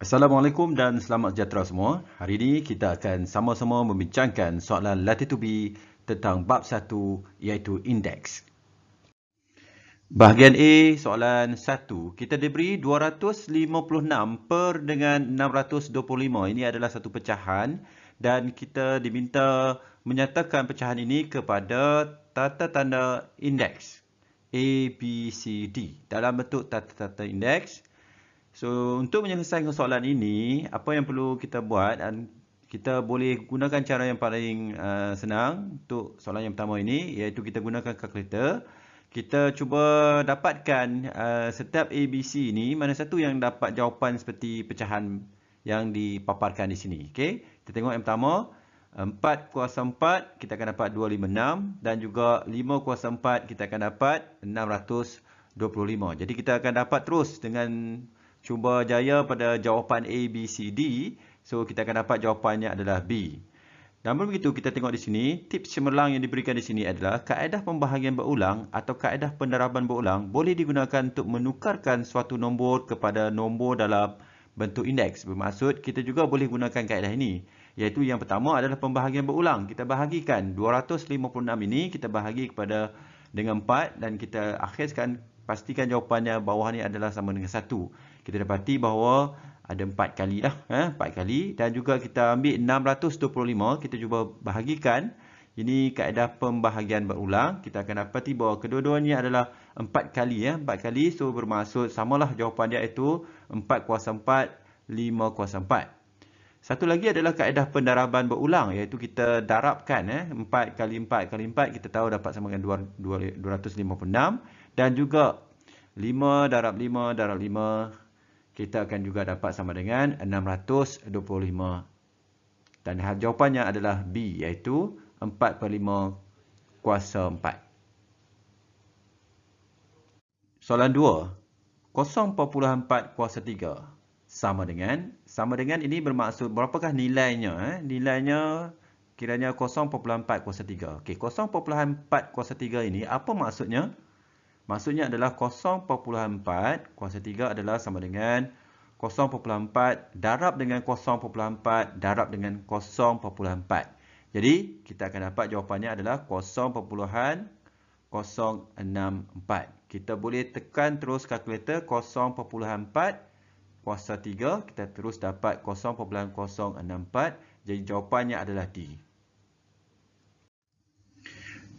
Assalamualaikum dan selamat sejahtera semua. Hari ini kita akan sama-sama membincangkan soalan latitude B tentang bab 1 iaitu indeks. Bahagian A, soalan 1. Kita diberi 256 per dengan 625. Ini adalah satu pecahan dan kita diminta menyatakan pecahan ini kepada tata tanda indeks A, B, C, D dalam bentuk tata tanda indeks. So, untuk menyelesaikan soalan ini, apa yang perlu kita buat, dan kita boleh gunakan cara yang paling senang untuk soalan yang pertama ini, iaitu kita gunakan kalkulator. Kita cuba dapatkan setiap ABC ini, mana satu yang dapat jawapan seperti pecahan yang dipaparkan di sini. Okay? Kita tengok yang pertama, 4 kuasa 4, kita akan dapat 256. Dan juga 5 kuasa 4, kita akan dapat 625. Jadi kita akan dapat terus dengan cuba jaya pada jawapan A, B, C, D. So, kita akan dapat jawapannya adalah B. Namun begitu, kita tengok di sini, tips cemerlang yang diberikan di sini adalah kaedah pembahagian berulang atau kaedah pendaraban berulang boleh digunakan untuk menukarkan suatu nombor kepada nombor dalam bentuk indeks. Bermaksud, kita juga boleh gunakan kaedah ini. Iaitu yang pertama adalah pembahagian berulang. Kita bahagikan 256 ini, kita bahagi kepada dengan 4 dan kita akhirkan pastikan jawapannya bawah ni adalah sama dengan 1. Kita dapati bahawa ada 4 kali lah, 4 kali, dan juga kita ambil 625, kita cuba bahagikan. Ini kaedah pembahagian berulang. Kita akan dapati bahawa kedua-duanya adalah 4 kali, 4 kali. So bermaksud samalah jawapan dia itu 4 kuasa 4, 5 kuasa 4. Satu lagi adalah kaedah pendaraban berulang, iaitu kita darabkan 4 kali 4 kali 4, kita tahu dapat sama dengan 256, dan juga 5 darab 5 darab 5, kita akan juga dapat sama dengan 625. Dan jawapannya adalah B, iaitu 4 per 5 kuasa 4. Soalan 2. 0.4 kuasa 3 sama dengan ini bermaksud berapakah nilainya? Nilainya kiranya 0.4 kuasa 3. Okey, 0.4 kuasa 3 ini apa maksudnya? Maksudnya adalah 0.4 kuasa 3 adalah sama dengan 0.4 darab dengan 0.4 darab dengan 0.4. Jadi, kita akan dapat jawapannya adalah 0.064. Kita boleh tekan terus kalkulator 0.4 kuasa 3. Kita terus dapat 0.064. Jadi, jawapannya adalah D.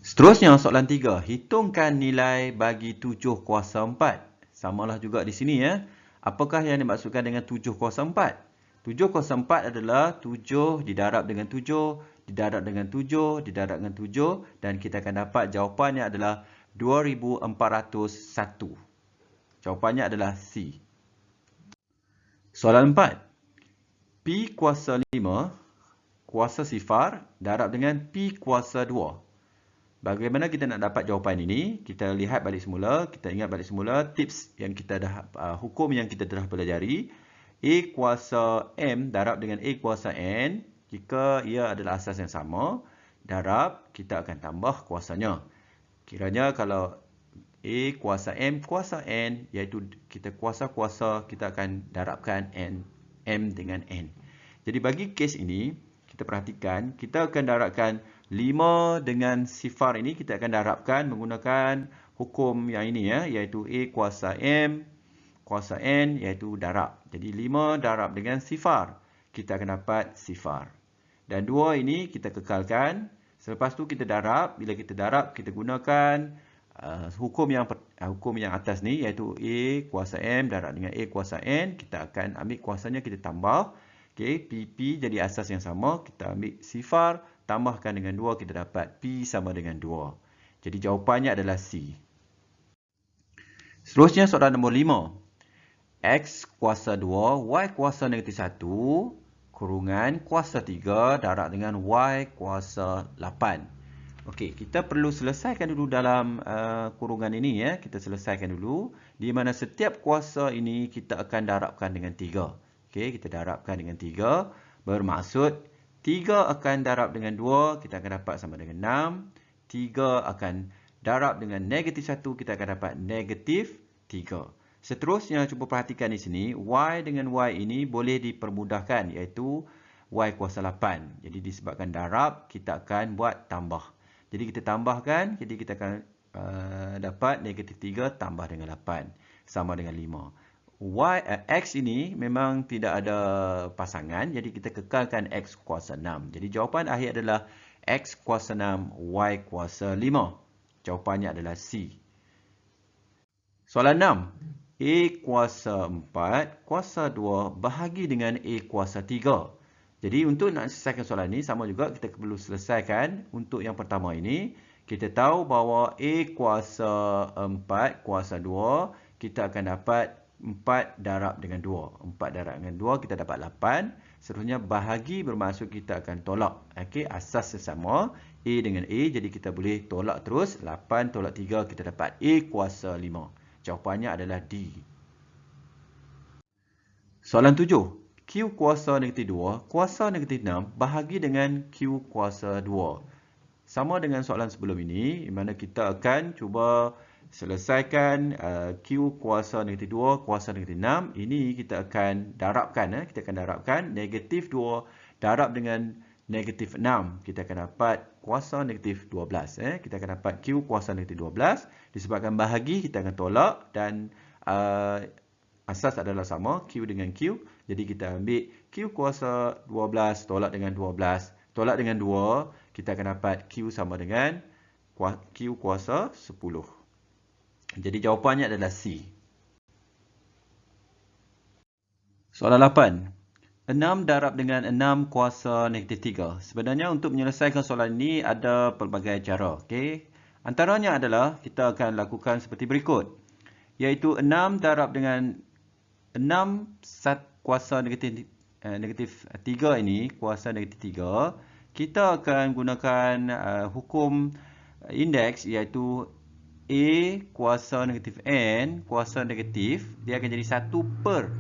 Seterusnya, soalan 3. Hitungkan nilai bagi 7 kuasa 4. Samalah juga di sini ya. Apakah yang dimaksudkan dengan 7 kuasa 4? 7 kuasa 4 adalah 7 didarab dengan 7, didarab dengan 7, didarab dengan 7. Dan kita akan dapat jawapannya adalah 2401. Jawapannya adalah C. Soalan 4. P kuasa 5 kuasa sifar darab dengan P kuasa 2. Bagaimana kita nak dapat jawapan ini? Kita lihat balik semula, kita ingat balik semula tips yang kita dah hukum yang kita telah pelajari. A kuasa M darab dengan A kuasa N, jika ia adalah asas yang sama, darab kita akan tambah kuasanya. Kiranya kalau A kuasa M kuasa N, iaitu kita kuasa-kuasa, kita akan darabkan N, M dengan N. Jadi bagi kes ini, kita perhatikan, kita akan darabkan 5 dengan sifar ini, kita akan darabkan menggunakan hukum yang ini ya, iaitu A kuasa M kuasa N, iaitu darab. Jadi 5 darab dengan sifar, kita akan dapat sifar. Dan 2 ini kita kekalkan. Selepas tu kita darab, bila kita darab, kita gunakan hukum yang atas ni, iaitu A kuasa M darab dengan A kuasa N. Kita akan ambil kuasanya, kita tambah. Okay, PP jadi asas yang sama. Kita ambil sifar, tambahkan dengan 2, kita dapat P sama dengan 2. Jadi jawapannya adalah C. Seterusnya soalan nombor 5. X kuasa 2, Y kuasa negatif 1, kurungan kuasa 3 darab dengan Y kuasa 8. Okey, kita perlu selesaikan dulu dalam kurungan ini ya. Kita selesaikan dulu. Di mana setiap kuasa ini kita akan darabkan dengan 3. Okey, kita darabkan dengan 3. Bermaksud 3 akan darab dengan 2, kita akan dapat sama dengan 6. 3 akan darab dengan negatif 1, kita akan dapat negatif 3. Seterusnya, cuba perhatikan di sini, Y dengan Y ini boleh dipermudahkan, iaitu Y kuasa 8. Jadi disebabkan darab, kita akan buat tambah. Jadi kita tambahkan, jadi kita akan dapat negatif 3 tambah dengan 8. Sama dengan 5. X ini memang tidak ada pasangan, jadi kita kekalkan X kuasa 6. Jadi jawapan akhir adalah X kuasa 6, Y kuasa 5. Jawapannya adalah C. Soalan 6. A kuasa 4, kuasa 2 bahagi dengan A kuasa 3. Jadi untuk nak selesaikan soalan ini, sama juga kita perlu selesaikan untuk yang pertama ini. Kita tahu bahawa A kuasa 4, kuasa 2, kita akan dapat 4 darab dengan 2. 4 darab dengan 2, kita dapat 8. Seterusnya bahagi bermaksud kita akan tolak. Okey, asas sesama A dengan A, jadi kita boleh tolak terus. 8 tolak 3, kita dapat A kuasa 5. Jawapannya adalah D. Soalan 7. Q kuasa negatif 2, kuasa negatif 6 bahagi dengan Q kuasa 2. Sama dengan soalan sebelum ini, di mana kita akan cuba selesaikan Q kuasa negatif 2, kuasa negatif 6. Ini kita akan darabkan. Kita akan darabkan negatif 2 darab dengan negatif 6. Kita akan dapat kuasa negatif 12. Kita akan dapat Q kuasa negatif 12. Disebabkan bahagi, kita akan tolak dan asas adalah sama, Q dengan Q. Jadi kita ambil Q kuasa 12 tolak dengan 12. Tolak dengan 2, kita akan dapat Q sama dengan Q kuasa 10. Jadi jawapannya adalah C. Soalan 8. 6 darab dengan 6 kuasa negatif 3. Sebenarnya untuk menyelesaikan soalan ini ada pelbagai cara. Okay? Antaranya adalah kita akan lakukan seperti berikut. Iaitu 6 darab dengan 6 kuasa negatif 3 ini, kuasa negatif 3, kita akan gunakan hukum indeks, iaitu A kuasa negatif N, kuasa negatif, dia akan jadi 1 per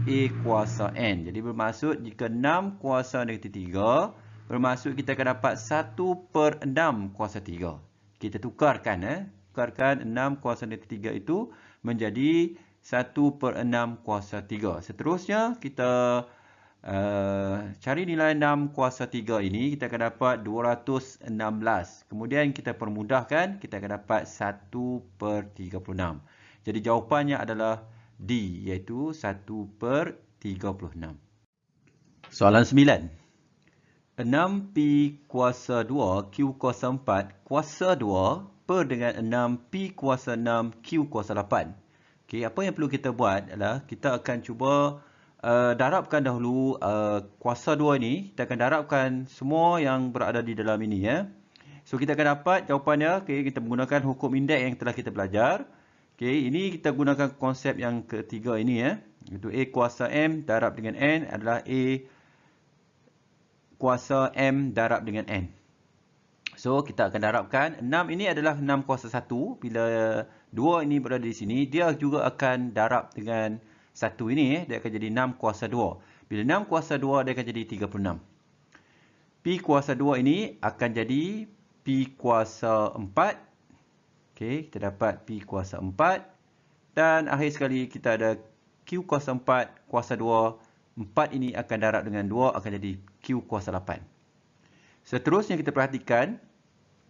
A kuasa N. Jadi bermaksud jika 6 kuasa negatif 3, bermaksud kita akan dapat 1 per 6 kuasa 3. Kita tukarkan, tukarkan 6 kuasa negatif 3 itu menjadi 1 per 6 kuasa 3. Seterusnya, kita cari nilai 6 kuasa 3 ini, kita akan dapat 216. Kemudian kita permudahkan, kita akan dapat 1 per 36. Jadi jawapannya adalah D, iaitu 1 per 36. Soalan 9. 6P kuasa 2, Q kuasa 4, kuasa 2 per dengan 6P kuasa 6, Q kuasa 8. Okay, apa yang perlu kita buat adalah kita akan cuba darabkan dahulu kuasa 2 ini. Kita akan darabkan semua yang berada di dalam ini. So, kita akan dapat jawapannya. Okay, kita menggunakan hukum indeks yang telah kita belajar. Okay, ini kita gunakan konsep yang ketiga ini. Iaitu A kuasa M darab dengan N adalah A kuasa M darab dengan N. So, kita akan darabkan. 6 ini adalah 6 kuasa 1. Bila 2 ini berada di sini, dia juga akan darab dengan 1 ini. Dia akan jadi 6 kuasa 2. Bila 6 kuasa 2, dia akan jadi 36. P kuasa 2 ini akan jadi P kuasa 4. Okey, kita dapat P kuasa 4. Dan akhir sekali, kita ada Q kuasa 4, kuasa 2. 4 ini akan darab dengan 2, akan jadi Q kuasa 8. Seterusnya kita perhatikan,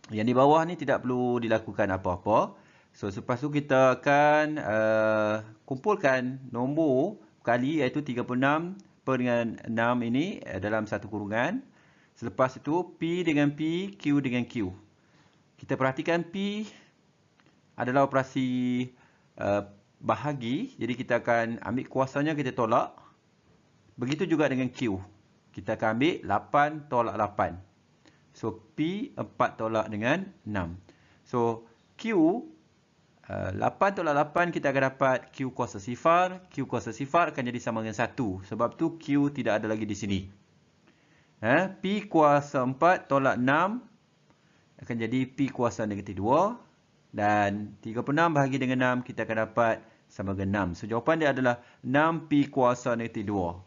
yang di bawah ni tidak perlu dilakukan apa-apa. So, selepas tu kita akan kumpulkan nombor kali, iaitu 36 per dengan 6 ini dalam satu kurungan. Selepas itu, P dengan P, Q dengan Q. Kita perhatikan P adalah operasi bahagi. Jadi kita akan ambil kuasanya, kita tolak. Begitu juga dengan Q. Kita akan ambil 8 tolak 8. So, P 4 tolak dengan 6. So, Q 8 tolak 8, kita akan dapat Q kuasa sifar. Q kuasa sifar akan jadi sama dengan 1. Sebab tu Q tidak ada lagi di sini. P kuasa 4 tolak 6 akan jadi P kuasa negatif 2. Dan 36 bahagi dengan 6, kita akan dapat sama dengan 6. So, jawapan dia adalah 6P kuasa negatif 2.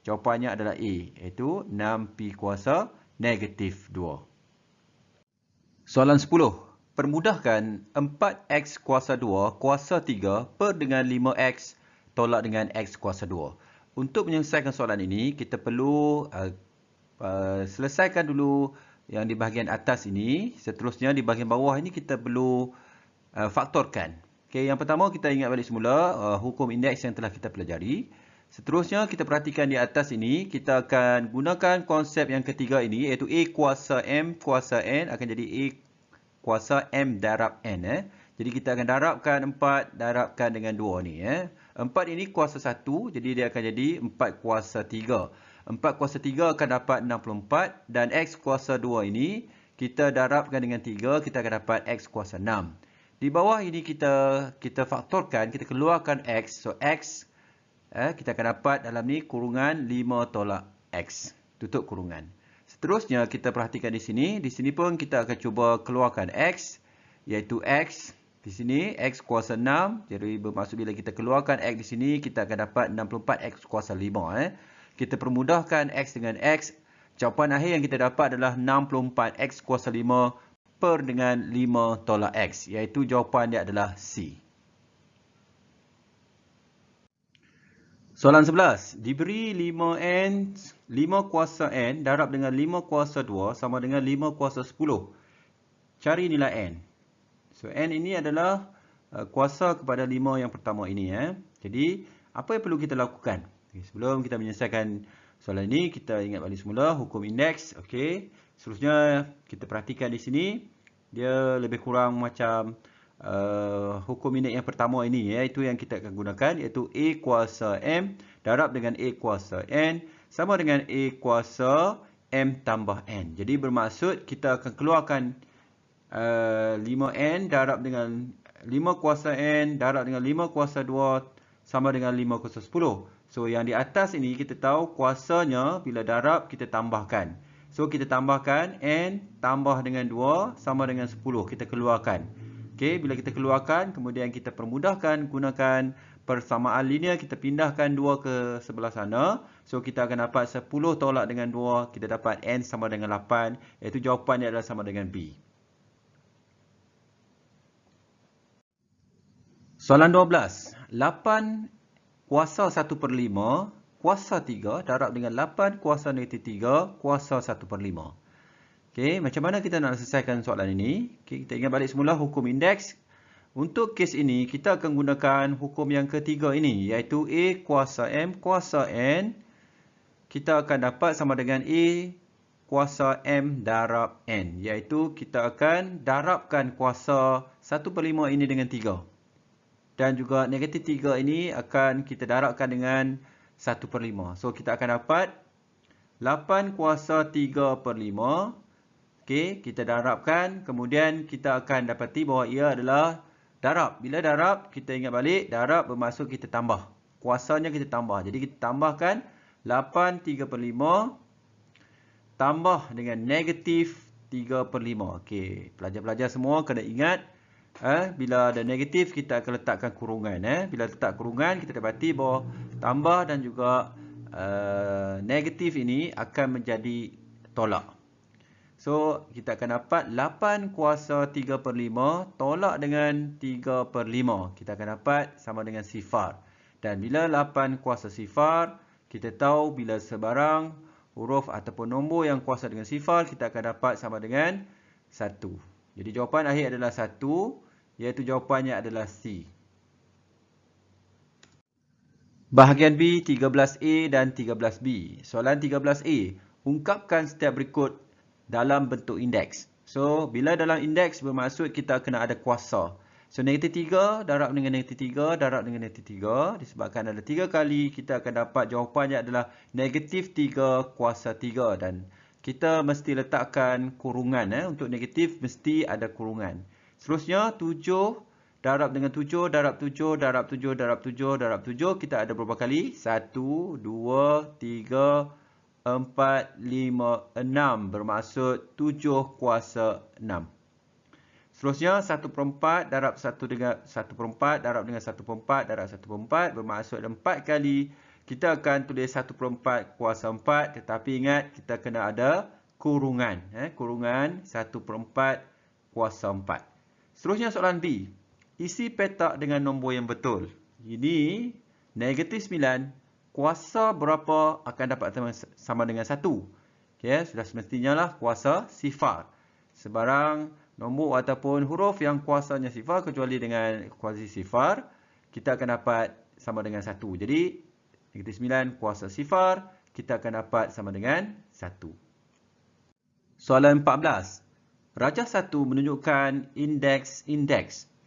Jawapannya adalah A, iaitu 6P kuasa negatif 2. Soalan 10. permudahkan 4x kuasa 2 kuasa 3 per dengan 5x tolak dengan x kuasa 2. Untuk menyelesaikan soalan ini, kita perlu selesaikan dulu yang di bahagian atas ini. Seterusnya di bahagian bawah ini kita perlu faktorkan. Okay, yang pertama kita ingat balik semula hukum indeks yang telah kita pelajari. Seterusnya kita perhatikan di atas ini, kita akan gunakan konsep yang ketiga ini, iaitu A kuasa M kuasa N akan jadi A kuasa M darab N. Jadi kita akan darabkan 4 darabkan dengan 2 ni. 4 ini kuasa 1, jadi dia akan jadi 4 kuasa 3. 4 kuasa 3 akan dapat 64 dan X kuasa 2 ini kita darabkan dengan 3, kita akan dapat X kuasa 6. Di bawah ini kita faktorkan, kita keluarkan X. So X kita akan dapat dalam ni kurungan 5 tolak X. Tutup kurungan. Seterusnya kita perhatikan di sini. Di sini pun kita akan cuba keluarkan X. Iaitu X. Di sini X kuasa 6. Jadi bermaksud bila kita keluarkan X di sini, kita akan dapat 64 X kuasa 5. Kita permudahkan X dengan X. Jawapan akhir yang kita dapat adalah 64 X kuasa 5 per dengan 5 tolak X. Iaitu jawapan dia adalah C. Soalan 11. Diberi 5N, 5 kuasa N darab dengan 5 kuasa 2 sama dengan 5 kuasa 10. Cari nilai N. So, N ini adalah kuasa kepada 5 yang pertama ini. Jadi, apa yang perlu kita lakukan? Sebelum kita menyelesaikan soalan ini, kita ingat balik semula hukum indeks. Okay. Seterusnya, kita perhatikan di sini. Dia lebih kurang macam hukum indeks yang pertama ini, iaitu yang kita akan gunakan, iaitu A kuasa M darab dengan A kuasa N sama dengan A kuasa M tambah N. Jadi bermaksud kita akan keluarkan 5N darab dengan 5 kuasa N darab dengan 5 kuasa 2 sama dengan 5 kuasa 10. So yang di atas ini kita tahu kuasanya bila darab kita tambahkan. So kita tambahkan N tambah dengan 2 sama dengan 10. Kita keluarkan. Okey, bila kita keluarkan, kemudian kita permudahkan gunakan persamaan linear, kita pindahkan 2 ke sebelah sana. So kita akan dapat 10 tolak dengan 2, kita dapat N sama dengan 8, iaitu jawapannya adalah sama dengan B. Soalan 12. 8 kuasa 1 per 5 kuasa 3 darab dengan 8 kuasa negatif 3 kuasa 1 per 5. Okey, macam mana kita nak selesaikan soalan ini? Okay, kita ingat balik semula hukum indeks. Untuk kes ini, kita akan gunakan hukum yang ketiga ini, iaitu A kuasa M kuasa N. Kita akan dapat sama dengan A kuasa M darab N. Iaitu kita akan darabkan kuasa 1 per 5 ini dengan 3. Dan juga negatif 3 ini akan kita darabkan dengan 1 per 5. So, kita akan dapat 8 kuasa 3 per 5. Okey, kita darabkan, kemudian kita akan dapati bahawa ia adalah darab. Bila darab, kita ingat balik, darab bermaksud kita tambah. Kuasanya kita tambah. Jadi kita tambahkan 8 3 per 5 tambah dengan negatif 3 per 5. Okey, pelajar-pelajar semua kena ingat, bila ada negatif, kita akan letakkan kurungan. Bila letak kurungan, kita dapati bahawa tambah dan juga negatif ini akan menjadi tolak. So, kita akan dapat 8 kuasa 3 per 5 tolak dengan 3 per 5. Kita akan dapat sama dengan sifar. Dan bila 8 kuasa sifar, kita tahu bila sebarang huruf ataupun nombor yang kuasa dengan sifar, kita akan dapat sama dengan 1. Jadi jawapan akhir adalah 1, iaitu jawapannya adalah C. Bahagian B, 13A dan 13B. Soalan 13A. Ungkapkan setiap berikut dalam bentuk indeks. So, bila dalam indeks bermaksud kita kena ada kuasa. So, negatif 3 darab dengan negatif 3 darab dengan negatif 3. Disebabkan ada 3 kali, kita akan dapat jawapannya adalah negatif 3 kuasa 3. Dan kita mesti letakkan kurungan. Untuk negatif mesti ada kurungan. Seterusnya, 7 darab dengan 7 darab 7 darab 7 darab 7 darab 7. Kita ada berapa kali? 1, 2, 3, 4, 5, 6 bermaksud 7 kuasa 6. Seterusnya 1 per 4 darab 1 dengan 1 per 4 darab dengan 1 per 4 darab 1 per 4 bermaksud 4 kali. Kita akan tulis 1 per 4 kuasa 4, tetapi ingat kita kena ada kurungan. Kurungan 1 per 4 kuasa 4. Seterusnya soalan B. Isi petak dengan nombor yang betul. Ini negatif 9. Kuasa berapa akan dapat sama dengan 1? Okay, sudah semestinya lah kuasa sifar. Sebarang nombor ataupun huruf yang kuasanya sifar, kecuali dengan kuasa sifar, kita akan dapat sama dengan 1. Jadi, negatif 9 kuasa sifar, kita akan dapat sama dengan 1. Soalan 14. Rajah 1 menunjukkan indeks.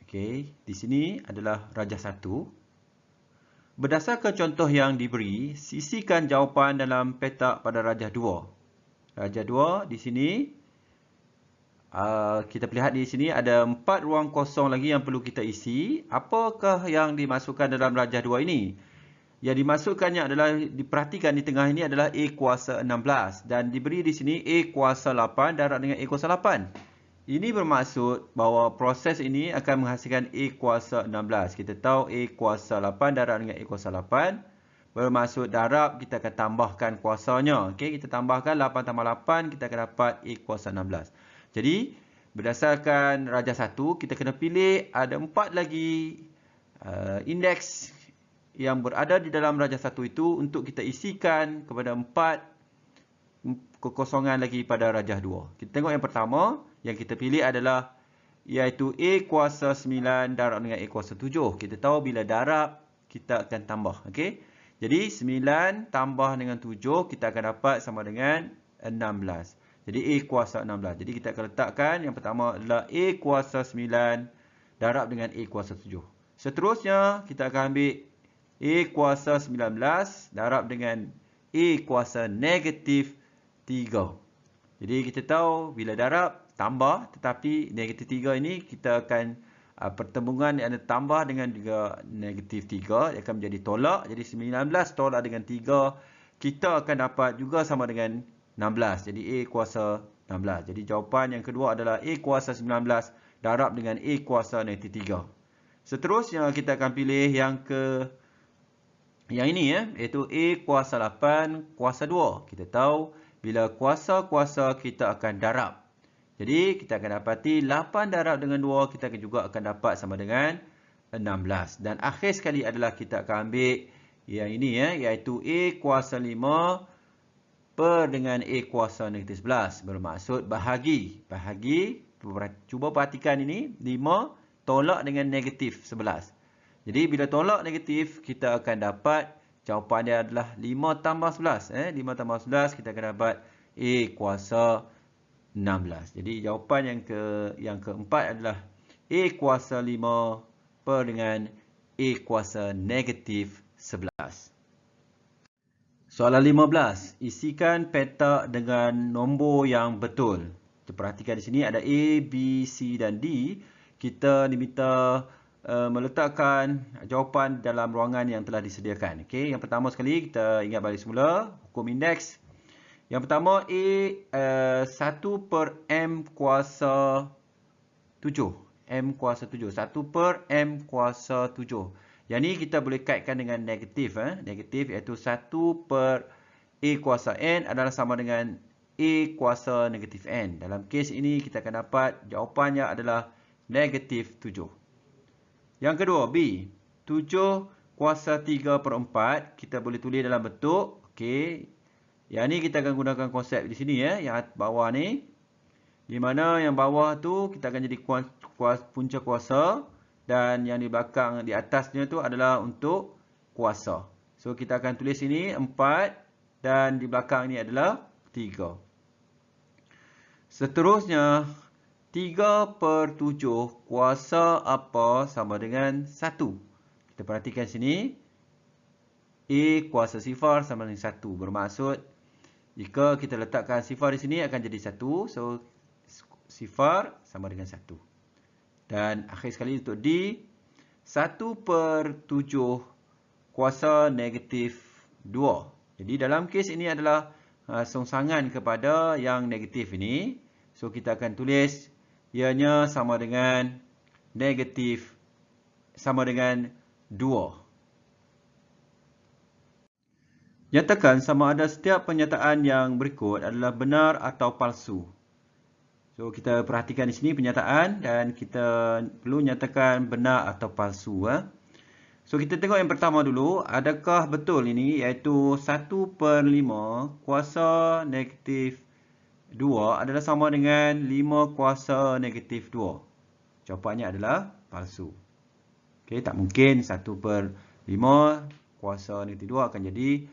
Okay, di sini adalah rajah 1. Berdasarkan contoh yang diberi, sisihkan jawapan dalam petak pada rajah 2. Rajah 2 di sini, kita lihat di sini ada 4 ruang kosong lagi yang perlu kita isi. Apakah yang dimasukkan dalam rajah 2 ini? Yang dimasukkannya adalah, diperhatikan di tengah ini adalah A kuasa 16. Dan diberi di sini A kuasa 8 darab dengan A kuasa 8. Ini bermaksud bahawa proses ini akan menghasilkan A kuasa 16. Kita tahu A kuasa 8 darab dengan A kuasa 8. Bermaksud darab, kita akan tambahkan kuasanya. Okey, kita tambahkan 8 tambah 8, kita akan dapat A kuasa 16. Jadi, berdasarkan rajah 1, kita kena pilih ada 4 lagi indeks yang berada di dalam rajah 1 itu untuk kita isikan kepada 4 kekosongan lagi pada rajah 2. Kita tengok yang pertama, yang kita pilih adalah iaitu A kuasa 9 darab dengan A kuasa 7. Kita tahu bila darab, kita akan tambah. Okey. Jadi 9 tambah dengan 7, kita akan dapat sama dengan 16. Jadi A kuasa 16. Jadi kita akan letakkan yang pertama adalah A kuasa 9 darab dengan A kuasa 7. Seterusnya, kita akan ambil A kuasa 19 darab dengan A kuasa negatif 3. Jadi kita tahu bila darab tambah, tetapi negatif 3 ini kita akan pertembungan yang ada tambah dengan juga negatif 3 akan menjadi tolak. Jadi 19 tolak dengan 3, kita akan dapat juga sama dengan 16. Jadi A kuasa 16. Jadi jawapan yang kedua adalah A kuasa 19 darab dengan A kuasa negatif 3. Seterusnya kita akan pilih yang ini iaitu A kuasa 8 kuasa 2. Kita tahu bila kuasa-kuasa kita akan darab. Jadi kita akan dapati 8 darab dengan 2, kita juga akan dapat sama dengan 16. Dan akhir sekali adalah kita akan ambil yang ini iaitu A kuasa 5 per dengan A kuasa negatif 11. Bermaksud bahagi. Cuba perhatikan ini, 5 tolak dengan negatif 11. Jadi bila tolak negatif, kita akan dapat jawapan dia adalah 5 tambah 11. 5 tambah 11, kita akan dapat A kuasa 16. Jadi jawapan yang keempat adalah A kuasa 5 per dengan A kuasa negatif 11. Soalan 15. Isikan petak dengan nombor yang betul. Kita perhatikan di sini ada A, B, C dan D. Kita diminta meletakkan jawapan dalam ruangan yang telah disediakan. Okey, yang pertama sekali kita ingat balik semula hukum indeks. Yang pertama A 1 per M kuasa 7. M kuasa 7. 1 per M kuasa 7. Yang ni kita boleh kaitkan dengan negatif. Negatif iaitu 1 per A kuasa N adalah sama dengan A kuasa negatif N. Dalam kes ini kita akan dapat jawapannya adalah negatif 7. Yang kedua, B. 7 kuasa 3 per 4. Kita boleh tulis dalam bentuk. Okey. Yang ni kita akan gunakan konsep di sini yang bawah ni. Di mana yang bawah tu kita akan jadi punca kuasa. Dan yang di belakang, di atasnya tu adalah untuk kuasa. So, kita akan tulis ini 4. Dan di belakang ni adalah 3. Seterusnya, 3 per 7 kuasa apa sama dengan 1. Kita perhatikan sini. A kuasa sifar sama dengan 1. Bermaksud, jika kita letakkan sifar di sini akan jadi 1. So, sifar sama dengan 1. Dan akhir sekali untuk D. 1 per 7 kuasa negatif 2. Jadi dalam kes ini adalah songsangan kepada yang negatif ini. So, kita akan tulis ianya sama dengan negatif sama dengan 2. Nyatakan sama ada setiap pernyataan yang berikut adalah benar atau palsu. So, kita perhatikan di sini penyataan dan kita perlu nyatakan benar atau palsu. So, kita tengok yang pertama dulu. Adakah betul ini iaitu 1/5 kuasa negatif 2 adalah sama dengan 5 kuasa negatif 2? Jawapannya adalah palsu. Okey, tak mungkin 1/5 kuasa negatif 2 akan jadi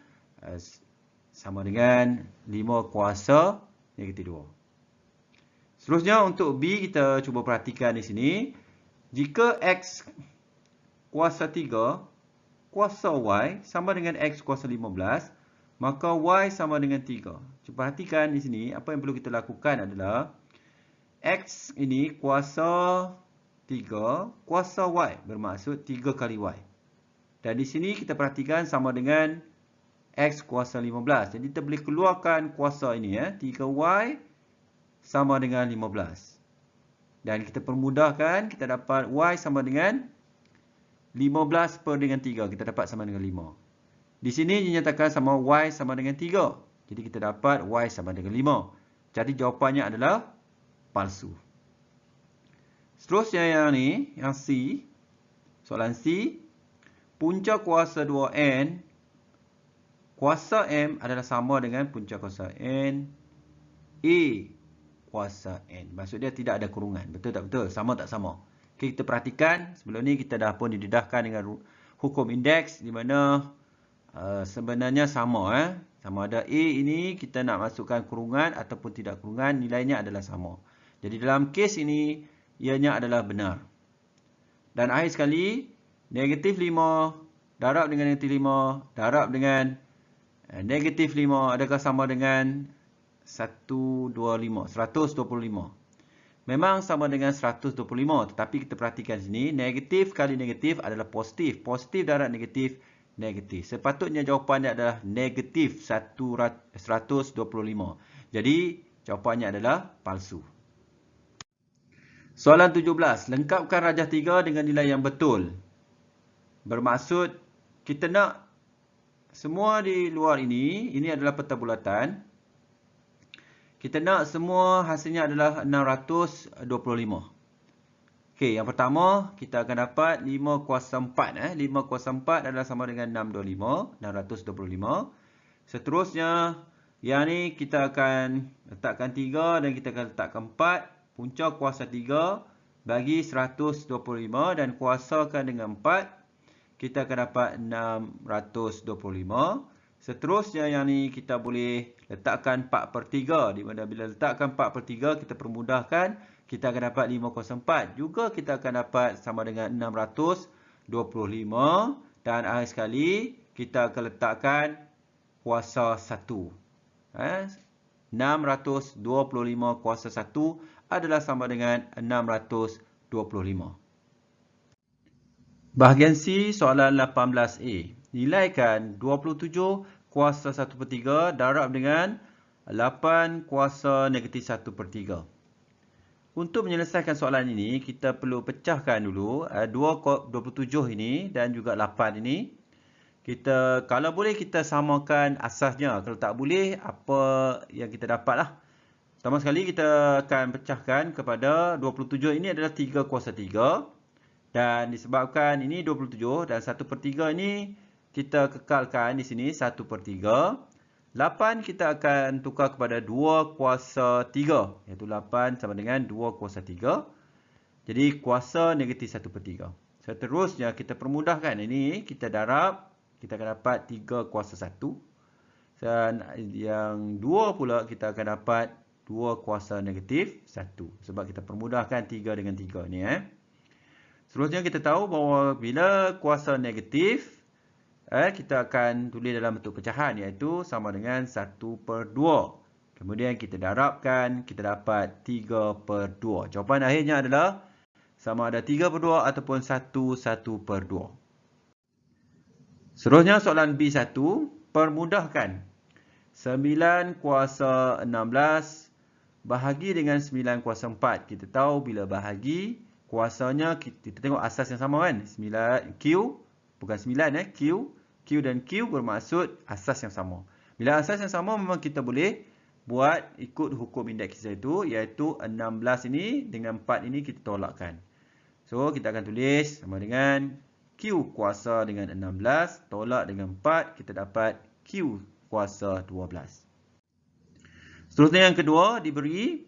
sama dengan 5 kuasa negatif 2. Seterusnya untuk B kita cuba perhatikan di sini. Jika X kuasa 3 kuasa Y sama dengan X kuasa 15, maka Y sama dengan 3. Cuba perhatikan di sini, apa yang perlu kita lakukan adalah X ini kuasa 3 kuasa Y, bermaksud 3 kali Y. Dan di sini kita perhatikan sama dengan X kuasa 15. Jadi kita boleh keluarkan kuasa ini 3Y sama dengan 15. Dan kita permudahkan, kita dapat Y sama dengan 15 per dengan 3. Kita dapat sama dengan 5. Di sini dinyatakan sama Y sama dengan 3. Jadi kita dapat Y sama dengan 5. Jadi jawapannya adalah palsu. Seterusnya yang ni, yang C. Soalan C. Punca kuasa 2N. Kuasa M adalah sama dengan punca kuasa N. A kuasa N. Maksud dia tidak ada kurungan. Betul tak betul? Sama tak sama? Okay, kita perhatikan. Sebelum ni kita dah pun didedahkan dengan hukum indeks. Di mana sebenarnya sama. Sama ada A ini kita nak masukkan kurungan ataupun tidak kurungan. Nilainya adalah sama. Jadi dalam kes ini, ianya adalah benar. Dan akhir sekali, negatif 5 darab dengan negatif 5 darab dengan negatif 5 adakah sama dengan 125. Memang sama dengan 125. Tetapi kita perhatikan sini. Negatif kali negatif adalah positif. Positif darab negatif, negatif. Sepatutnya jawapannya adalah negatif 125. Jadi jawapannya adalah palsu. Soalan 17. Lengkapkan rajah 3 dengan nilai yang betul. Bermaksud kita nak semua di luar ini adalah peta bulatan. Kita nak semua hasilnya adalah 625. Okey, yang pertama kita akan dapat 5 kuasa 4. 5 kuasa 4 adalah sama dengan 625. Seterusnya, yang ni kita akan letakkan 3 dan kita akan letakkan 4. Punca kuasa 3 bagi 125 dan kuasakan dengan 4. Kita akan dapat 625. Seterusnya yang ni kita boleh letakkan 4/3. Di mana bila letakkan 4/3 kita permudahkan. Kita akan dapat 5 kuasa 4. Juga kita akan dapat sama dengan 625. Dan akhir sekali kita akan letakkan kuasa 1. 625 kuasa 1 adalah sama dengan 625. Bahagian C soalan 18A. Nilaikan 27 kuasa 1/3 darab dengan 8 kuasa negatif 1/3. Untuk menyelesaikan soalan ini, kita perlu pecahkan dulu 27 ini dan juga 8 ini. Kalau boleh kita samakan asasnya. Kalau tak boleh, apa yang kita dapatlah. Pertama sekali kita akan pecahkan kepada 27 ini adalah 3 kuasa 3. Dan disebabkan ini 27 dan 1/3 ini kita kekalkan di sini 1/3. 8 kita akan tukar kepada 2 kuasa 3. Iaitu 8 sama dengan 2 kuasa 3. Jadi kuasa negatif 1/3. Seterusnya kita permudahkan. Ini kita darab. Kita akan dapat 3 kuasa 1. Dan yang 2 pula kita akan dapat 2 kuasa negatif 1. Sebab kita permudahkan 3 dengan 3 ni. Seterusnya kita tahu bahawa bila kuasa negatif, kita akan tulis dalam bentuk pecahan iaitu sama dengan 1/2. Kemudian kita darabkan, kita dapat 3/2. Jawapan akhirnya adalah sama ada 3/2 ataupun 1/2. Seterusnya soalan B1, permudahkan. 9 kuasa 16 bahagi dengan 9 kuasa 4. Kita tahu bila bahagi, kuasanya kita tengok asas yang sama kan. 9 Q bukan 9 Q dan Q bermaksud asas yang sama. Bila asas yang sama memang kita boleh buat ikut hukum indeks kita itu, iaitu 16 ini dengan 4 ini kita tolakkan. So, kita akan tulis sama dengan Q kuasa dengan 16 tolak dengan 4, kita dapat Q kuasa 12. Seterusnya yang kedua diberi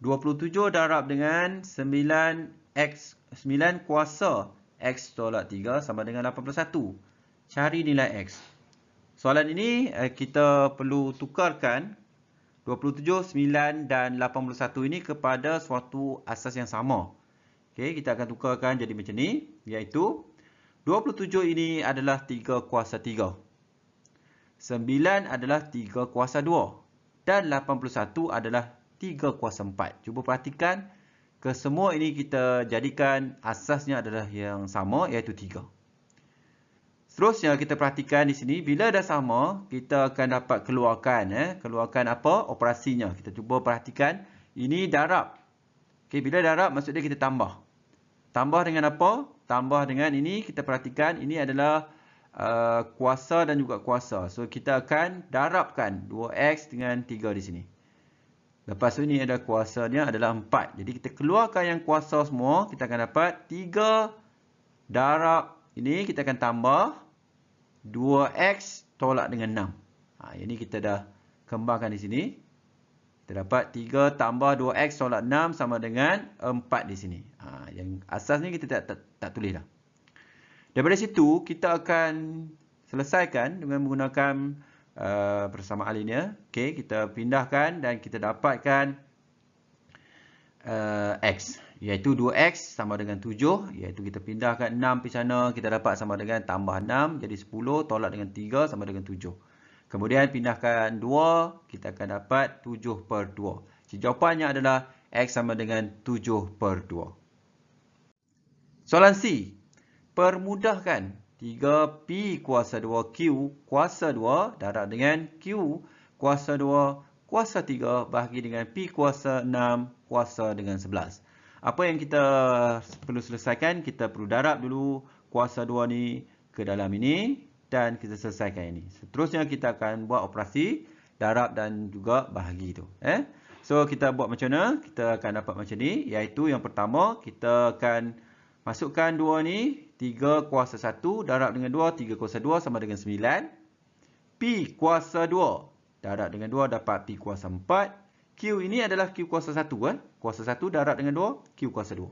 27 darab dengan 9 kuasa X tolak 3 sama dengan 81. Cari nilai X. Soalan ini kita perlu tukarkan 27, 9 dan 81 ini kepada suatu asas yang sama. Okey, kita akan tukarkan jadi macam ni, iaitu 27 ini adalah 3 kuasa 3. 9 adalah 3 kuasa 2. Dan 81 adalah 3 kuasa 4. Cuba perhatikan, kesemua ini kita jadikan asasnya adalah yang sama, iaitu 3. Seterusnya kita perhatikan di sini, bila dah sama, kita akan dapat keluarkan. Keluarkan apa? Operasinya. Kita cuba perhatikan, ini darab. Okay, bila darab, maksud dia kita tambah. Tambah dengan apa? Tambah dengan ini, kita perhatikan, ini adalah kuasa dan juga kuasa. So, kita akan darabkan 2X dengan 3 di sini. Lepas tu, ini ada kuasanya adalah 4. Jadi, kita keluarkan yang kuasa semua, kita akan dapat 3 darab. Ini kita akan tambah 2X tolak dengan 6. Ini kita dah kembangkan di sini. Kita dapat 3 tambah 2X tolak 6 sama dengan 4 di sini. Yang asas ni kita tak tulis dah. Daripada situ, kita akan selesaikan dengan menggunakan persamaan linear. Okay, kita pindahkan dan kita dapatkan X. Iaitu 2X sama dengan 7. Iaitu kita pindahkan 6 pergi sana. Kita dapat sama dengan tambah 6. Jadi 10 tolak dengan 3 sama dengan 7. Kemudian pindahkan 2. Kita akan dapat 7 per 2. Jadi jawapannya adalah X sama dengan 7 per 2. Soalan C. Permudahkan 3P kuasa 2Q kuasa 2 darab dengan Q kuasa 2 kuasa 3 bahagi dengan P kuasa 6 kuasa dengan 11. Apa yang kita perlu selesaikan? Kita perlu darab dulu kuasa 2 ni ke dalam ini dan kita selesaikan ini. Seterusnya kita akan buat operasi darab dan juga bahagi tu. So kita buat macam mana? Kita akan dapat macam ni, iaitu yang pertama kita akan masukkan 2 ni, 3 kuasa 1 darab dengan 2, 3 kuasa 2 sama dengan 9. P kuasa 2 darab dengan 2 dapat P kuasa 4. Q ini adalah Q kuasa 1. Kuasa 1 darab dengan 2, Q kuasa 2.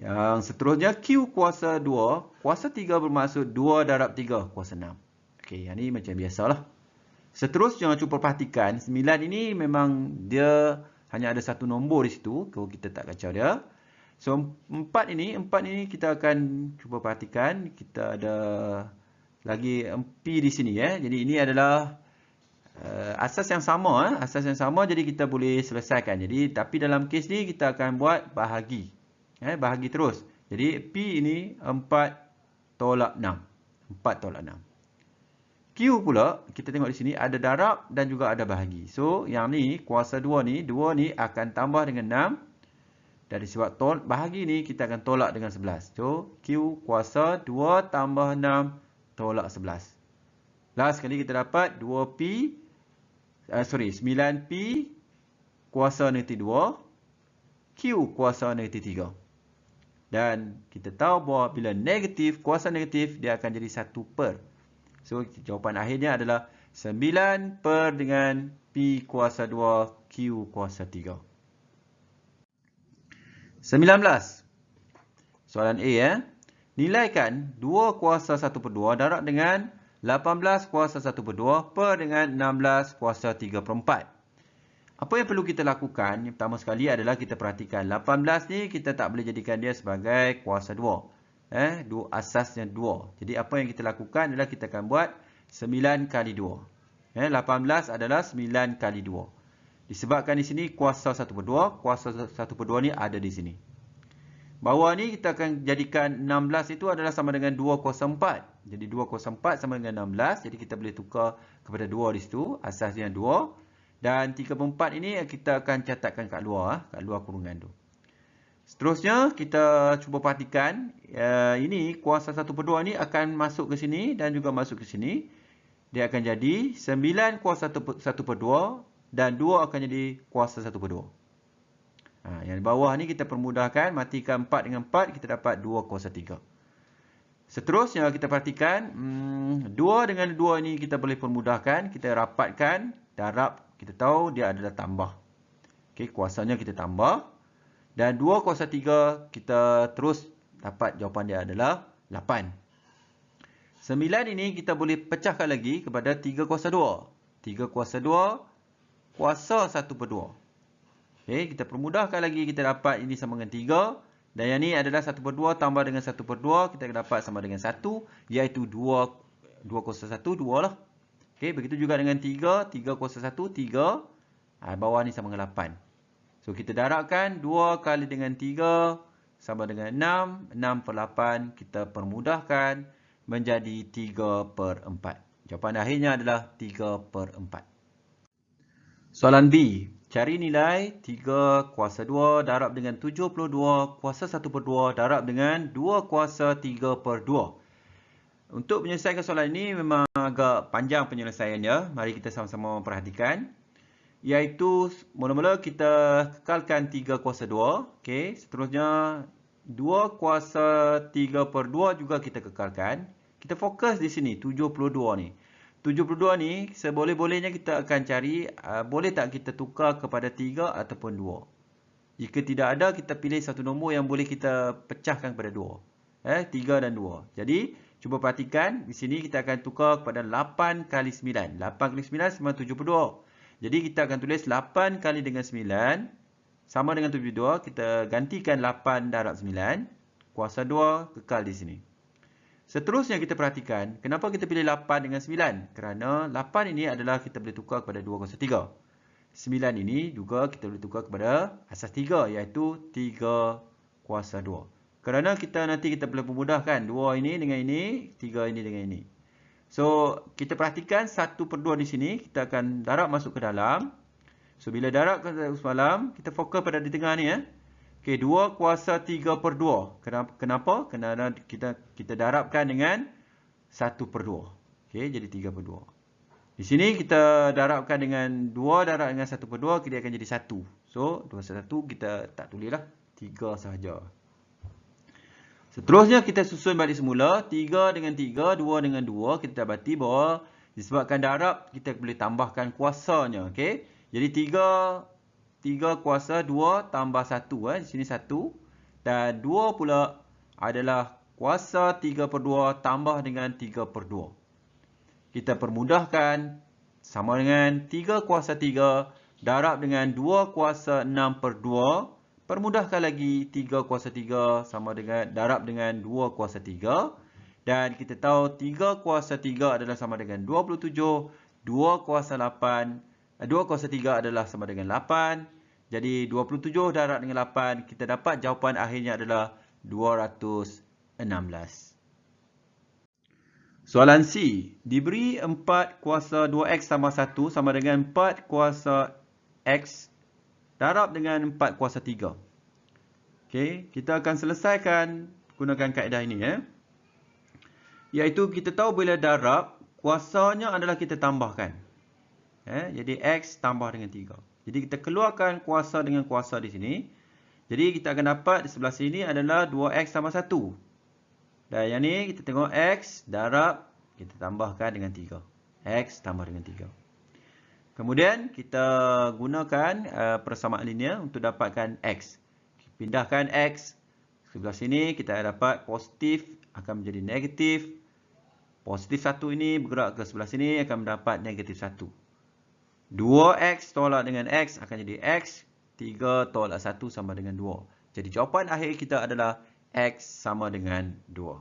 Yang seterusnya Q kuasa 2, kuasa 3 bermaksud 2 darab 3, kuasa 6. Okey, yang ni macam biasalah. Seterusnya cuba perhatikan, 9 ini memang dia hanya ada satu nombor di situ, kalau kita tak kacau dia. So 4 ini kita akan cuba perhatikan, kita ada lagi P di sini Jadi ini adalah asas yang sama, jadi kita boleh selesaikan. Jadi tapi dalam kes ni kita akan buat bahagi. Bahagi terus. Jadi P ini 4 tolak 6. 4 tolak 6. Q pula kita tengok di sini ada darab dan juga ada bahagi. So yang ni kuasa 2 ni akan tambah dengan 6. Dari sebab bahagi ni kita akan tolak dengan 11. So Q kuasa 2 tambah 6 tolak 11. Last sekali kita dapat 9P kuasa negatif 2 Q kuasa negatif 3. Dan kita tahu bahawa bila negatif, kuasa negatif dia akan jadi 1 per. So jawapan akhirnya adalah 9 per dengan P kuasa 2 Q kuasa 3. 19. Soalan A Nilaikan 2 kuasa 1 per 2 darab dengan 18 kuasa 1 per 2 per dengan 16 kuasa 3 per 4. Apa yang perlu kita lakukan? Yang pertama sekali adalah kita perhatikan 18 ni kita tak boleh jadikan dia sebagai kuasa 2. Asasnya 2. Jadi apa yang kita lakukan adalah kita akan buat 9 kali 2. 18 adalah 9 kali 2. Disebabkan di sini kuasa 1 per 2. Kuasa 1 per 2 ni ada di sini. Bawah ni kita akan jadikan 16 itu adalah sama dengan 2 kuasa 4. Jadi 2 kuasa 4 sama dengan 16. Jadi kita boleh tukar kepada 2 di situ. Asasnya 2. Dan 3 per 4 ini kita akan catatkan kat luar kurungan tu. Seterusnya kita cuba perhatikan. Ini kuasa 1 per 2 ni akan masuk ke sini dan juga masuk ke sini. Dia akan jadi 9 kuasa 1 per 2 dan 2 akan jadi kuasa 1/2. Yang di bawah ni kita permudahkan, matikan 4 dengan 4, kita dapat 2 kuasa 3. Seterusnya kita perhatikan, 2 dengan 2 ni kita boleh permudahkan, kita rapatkan, darab, kita tahu dia adalah tambah. Okey, kuasanya kita tambah. Dan 2 kuasa 3, kita terus dapat jawapan dia adalah 8. 9 ini kita boleh pecahkan lagi kepada 3 kuasa 2. 3 kuasa 2, kuasa 1/2. Okey, kita permudahkan lagi, kita dapat ini sama dengan 3. Dan yang ni adalah 1/2 tambah dengan 1/2, kita dapat sama dengan 1, iaitu 2 kuasa 1, 2 lah. Okey, begitu juga dengan 3, 3 kuasa 1, 3. Bawah ni sama dengan 8. So, kita darabkan 2 kali dengan 3 sama dengan 6. 6/8 kita permudahkan menjadi 3/4. Jawapan akhirnya adalah 3/4. Soalan B. Cari nilai 3 kuasa 2 darab dengan 72 kuasa 1/2 darab dengan 2 kuasa 3/2. Untuk menyelesaikan soalan ini memang agak panjang penyelesaiannya. Mari kita sama-sama perhatikan. Iaitu, mula-mula kita kekalkan 3 kuasa 2. Okey, seterusnya 2 kuasa 3/2 juga kita kekalkan. Kita fokus di sini, 72 ni. 72 ni, seboleh-bolehnya kita akan cari, boleh tak kita tukar kepada 3 ataupun 2. Jika tidak ada, kita pilih satu nombor yang boleh kita pecahkan kepada 2. 3 dan 2. Jadi, cuba perhatikan, di sini kita akan tukar kepada 8 kali 9. 8 kali 9 sama 72. Jadi, kita akan tulis 8 kali dengan 9 sama dengan 72. Kita gantikan 8 darab 9. Kuasa 2 kekal di sini. Seterusnya kita perhatikan, kenapa kita pilih 8 dengan 9? Kerana 8 ini adalah kita boleh tukar kepada 2 kuasa 3. 9 ini juga kita boleh tukar kepada asas 3, iaitu 3 kuasa 2. Kerana nanti kita boleh memudahkan 2 ini dengan ini, 3 ini dengan ini. So, kita perhatikan 1/2 di sini, kita akan darab masuk ke dalam. So, bila darab ke dalam, kita fokus pada di tengah ni. Okey, 2 kuasa 3/2. Kenapa? Kerana kita darabkan dengan 1/2. Okey, jadi 3/2. Di sini kita darabkan dengan 2 darab dengan 1/2, dia akan jadi 1. So, 2/1 kita tak tulislah, 3 sahaja. Seterusnya kita susun balik semula, 3 dengan 3, 2 dengan 2, kita dapati bahawa disebabkan darab, kita boleh tambahkan kuasanya. Okey, jadi 3 kuasa 2 tambah 1. Di sini 1. Dan 2 pula adalah kuasa 3/2 tambah dengan 3/2. Kita permudahkan sama dengan 3 kuasa 3 darab dengan 2 kuasa 6/2. Permudahkan lagi 3 kuasa 3 sama dengan darab dengan 2 kuasa 3. Dan kita tahu 3 kuasa 3 adalah sama dengan 27. 2 kuasa 3 adalah sama dengan 8. Jadi 27 darab dengan 8, kita dapat jawapan akhirnya adalah 216. Soalan C. Diberi 4 kuasa 2x tambah 1 sama dengan 4 kuasa x darab dengan 4 kuasa 3. Okey, kita akan selesaikan gunakan kaedah ini. Iaitu kita tahu bila darab, kuasanya adalah kita tambahkan. Jadi x tambah dengan 3. Jadi kita keluarkan kuasa dengan kuasa di sini. Jadi kita akan dapat di sebelah sini adalah 2x tambah 1. Dan yang ni kita tengok x darab, kita tambahkan dengan 3. X tambah dengan 3. Kemudian kita gunakan persamaan linear untuk dapatkan x. Pindahkan x. Sebelah sini kita dapat positif akan menjadi negatif. Positif 1 ini bergerak ke sebelah sini akan mendapat negatif 1. 2x tolak dengan x akan jadi x. 3 tolak 1 sama dengan 2. Jadi jawapan akhir kita adalah x sama dengan 2.